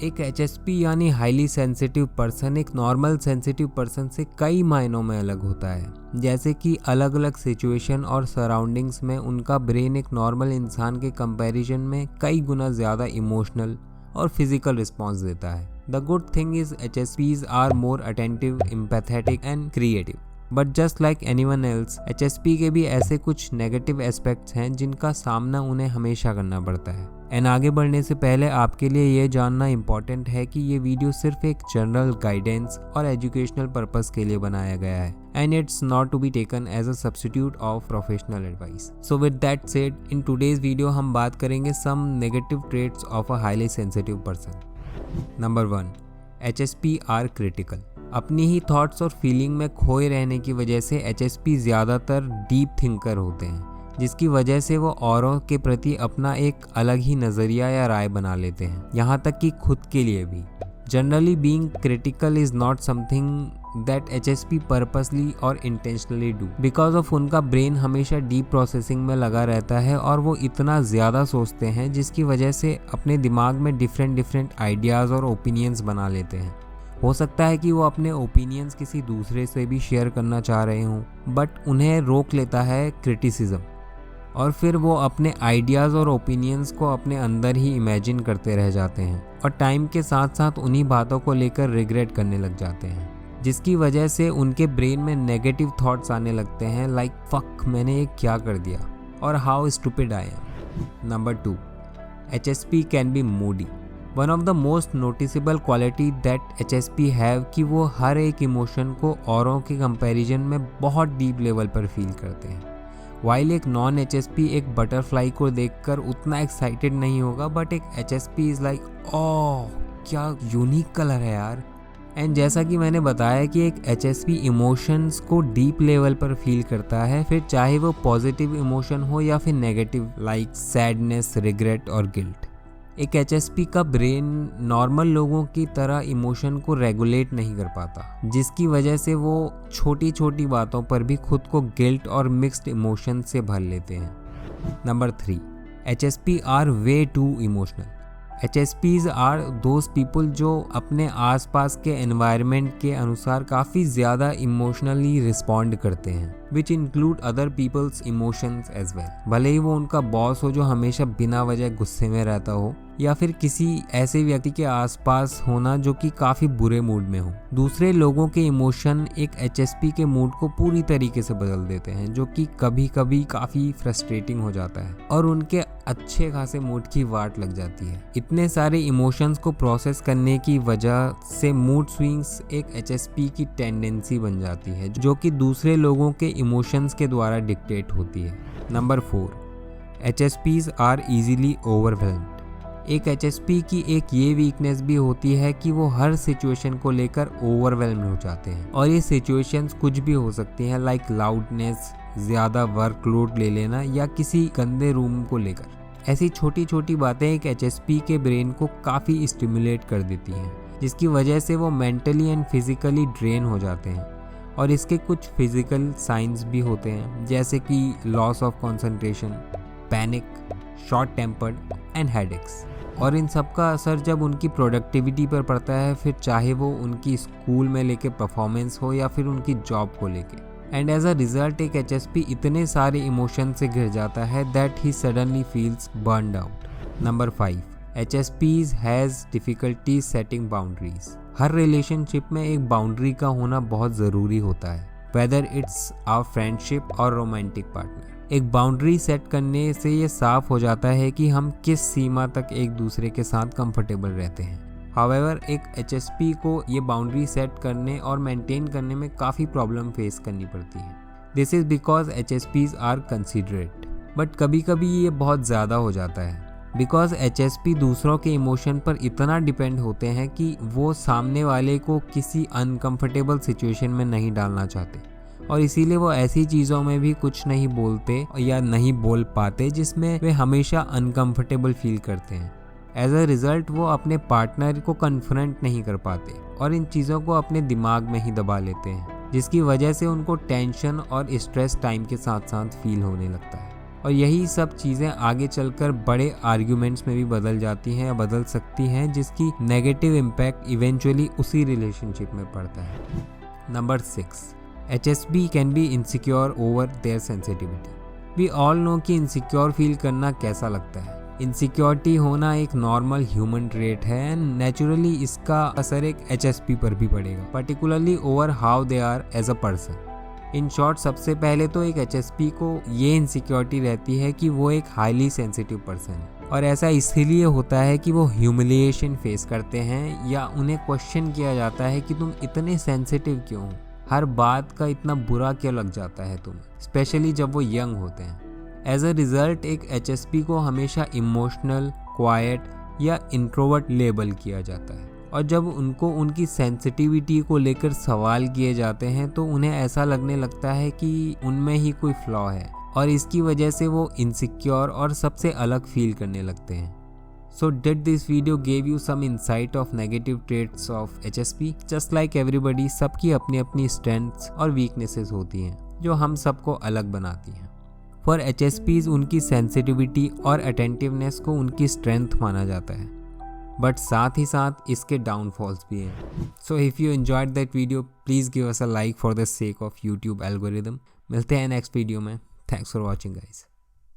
एक HSP यानी highly sensitive person एक नॉर्मल सेंसिटिव पर्सन से कई मायनों में अलग होता है। जैसे कि अलग अलग सिचुएशन और सराउंडिंग्स में उनका ब्रेन एक नॉर्मल इंसान के कंपैरिजन में कई गुना ज़्यादा इमोशनल और फिजिकल रिस्पॉन्स देता है। The good thing is HSPs are more attentive, empathetic and creative. But just like anyone else, HSP के भी ऐसे कुछ नेगेटिव एस्पेक्ट्स हैं जिनका सामना उन्हें हमेशा करना पड़ता है। एंड आगे बढ़ने से पहले आपके लिए ये जानना इम्पॉर्टेंट है कि ये वीडियो सिर्फ एक जनरल गाइडेंस और एजुकेशनल पर्पस के लिए बनाया गया है and it's not to be taken as a substitute of professional advice. So with that said, in today's video हम बात करेंगे some negative traits of a highly sensitive person. Number 1, HSP are critical. अपनी ही thoughts और feeling में खोए रहने की वजह से HSP ज़्यादातर डीप थिंकर होते हैं, जिसकी वजह से वो औरों के प्रति अपना एक अलग ही नज़रिया या राय बना लेते हैं, यहाँ तक कि खुद के लिए भी। Generally being critical is not something that HSP purposely और इंटेंशनली डू, बिकॉज ऑफ उनका ब्रेन हमेशा डीप प्रोसेसिंग में लगा रहता है और वो इतना ज़्यादा सोचते हैं जिसकी वजह से अपने दिमाग में डिफरेंट आइडियाज़ और ओपिनियंस बना लेते हैं। हो सकता है कि वो अपने ओपिनियंस किसी दूसरे से भी शेयर करना चाह रहे हों, बट उन्हें रोक लेता है क्रिटिसिज्म, और फिर वो अपने आइडियाज़ और ओपिनियंस को अपने अंदर ही इमेजिन करते रह जाते हैं और टाइम के साथ साथ उन्हीं बातों को लेकर रिग्रेट करने लग जाते हैं, जिसकी वजह से उनके ब्रेन में नेगेटिव थॉट्स आने लगते हैं लाइक फक, मैंने ये क्या कर दिया, और how stupid I am. Number 2, HSP can B Moody. One of the most noticeable quality that HSP have कि वो हर एक इमोशन को औरों के कंपैरिजन में बहुत डीप लेवल पर फील करते हैं। वाइल एक नॉन HSP एक बटरफ्लाई को देखकर उतना एक्साइटेड नहीं होगा, बट एक HSP इज़ लाइक ओह क्या यूनिक कलर है यार। एंड जैसा कि मैंने बताया कि एक HSP इमोशंस को डीप लेवल पर फील करता है, फिर चाहे वो पॉजिटिव इमोशन हो या फिर नेगेटिव लाइक सैडनेस, रिग्रेट और गिल्ट। एक HSP का ब्रेन नॉर्मल लोगों की तरह इमोशन को रेगुलेट नहीं कर पाता, जिसकी वजह से वो छोटी छोटी बातों पर भी खुद को गिल्ट और मिक्स्ड इमोशन से भर लेते हैं। Number 3, HSP are way too emotional. HSPs are those people जो अपने आसपास के एनवायरनमेंट के अनुसार काफ़ी ज़्यादा इमोशनली रिस्पॉन्ड करते हैं, which include other people's emotions as well. भले ही वो उनका बॉस हो जो हमेशा बिना वजह गुस्से में रहता हो, या फिर किसी ऐसे व्यक्ति के आसपास होना जो कि काफ़ी बुरे मूड में हो। दूसरे लोगों के इमोशन एक HSP के मूड को पूरी तरीके से बदल देते हैं, जो कि कभी कभी काफ़ी फ्रस्ट्रेटिंग हो जाता है और उनके अच्छे खासे मूड की वाट लग जाती है। इतने सारे इमोशंस को प्रोसेस करने की वजह से मूड स्विंग्स एक HSP की टेंडेंसी बन जाती है, जो कि दूसरे लोगों के इमोशंस के द्वारा डिक्टेट होती है। Number 4, HSPs are easily overwhelmed. एक HSP की एक ये वीकनेस भी होती है कि वो हर सिचुएशन को लेकर ओवरवेल्म हो जाते हैं, और ये सिचुएशंस कुछ भी हो सकती हैं लाइक लाउडनेस, ज़्यादा वर्कलोड ले लेना या किसी गंदे रूम को लेकर। ऐसी छोटी छोटी बातें एक HSP के ब्रेन को काफ़ी स्टिमुलेट कर देती हैं, जिसकी वजह से वो मेंटली एंड फिजिकली ड्रेन हो जाते हैं। और इसके कुछ फिजिकल साइंस भी होते हैं, जैसे कि loss of concentration, panic, short tempered and headaches. और इन सब का असर जब उनकी प्रोडक्टिविटी पर पड़ता है, फिर चाहे वो उनकी स्कूल में लेके परफॉर्मेंस हो या फिर उनकी जॉब को लेके। एंड एज अ रिजल्ट एक HSP इतने सारे इमोशन से घिर जाता है that he suddenly feels burned out. Number 5, HSPs has difficulty setting boundaries. Her relationship में एक बाउंड्री का होना बहुत ज़रूरी होता है, वेदर इट्स आवर फ्रेंडशिप और रोमांटिक पार्टनर। एक बाउंड्री सेट करने से ये साफ हो जाता है कि हम किस सीमा तक एक दूसरे के साथ कंफर्टेबल रहते हैं। हाउएवर एक HSP को ये बाउंड्री सेट करने और मेंटेन करने में काफ़ी प्रॉब्लम फेस करनी पड़ती है। This is because HSPs are considerate, but कभी कभी ये बहुत ज़्यादा हो जाता है, बिकॉज HSP दूसरों के इमोशन पर इतना डिपेंड होते हैं कि वो सामने वाले को किसी अनकंफर्टेबल सिचुएशन में नहीं डालना चाहते, और इसीलिए वो ऐसी चीज़ों में भी कुछ नहीं बोलते या नहीं बोल पाते जिसमें वे हमेशा अनकंफर्टेबल फील करते हैं। एज अ रिज़ल्ट वो अपने पार्टनर को कन्फ्रंट नहीं कर पाते और इन चीज़ों को अपने दिमाग में ही दबा लेते हैं, जिसकी वजह से उनको टेंशन और स्ट्रेस टाइम के साथ साथ फील होने लगता है। और यही सब चीज़ें आगे चलकर बड़े आर्ग्यूमेंट्स में भी बदल जाती हैं या बदल सकती हैं, जिसकी नेगेटिव इम्पैक्ट इवेंचुअली उसी रिलेशनशिप में पड़ता है। Number 6, HSP can be insecure over their sensitivity. We all know कि इनसिक्योर फील करना कैसा लगता है। इनसिक्योरिटी होना एक नॉर्मल ह्यूमन ट्रेट है एंड नेचुरली इसका असर एक HSP पर भी पड़ेगा, particularly over how they are as a person. In short, सबसे पहले तो एक HSP को ये इनसिक्योरिटी रहती है कि वो एक हाईली सेंसिटिव पर्सन है, और ऐसा इसलिए होता है कि वो ह्यूमिलिएशन फेस करते हैं या उन्हें क्वेश्चन किया जाता है कि तुम इतने सेंसिटिव क्यों हो, हर बात का इतना बुरा क्यों लग जाता है तुम्हें, स्पेशली जब वो यंग होते हैं। एज अ रिजल्ट एक HSP को हमेशा इमोशनल, क्वाइट या इंट्रोवर्ट लेबल किया जाता है, और जब उनको उनकी सेंसिटिविटी को लेकर सवाल किए जाते हैं तो उन्हें ऐसा लगने लगता है कि उनमें ही कोई फ्लॉ है, और इसकी वजह से वो इनसिक्योर और सबसे अलग फील करने लगते हैं। So did this video gave you some insight of negative traits of HSP? Just like everybody, सबकी अपनी अपनी strengths और weaknesses होती हैं जो हम सबको अलग बनाती हैं। For HSPs उनकी sensitivity और attentiveness को उनकी strength माना जाता है, बट साथ ही साथ इसके downfalls भी हैं। So if you enjoyed that video, please give us a like for the sake of YouTube algorithm। मिलते हैं next video में। Thanks for watching guys।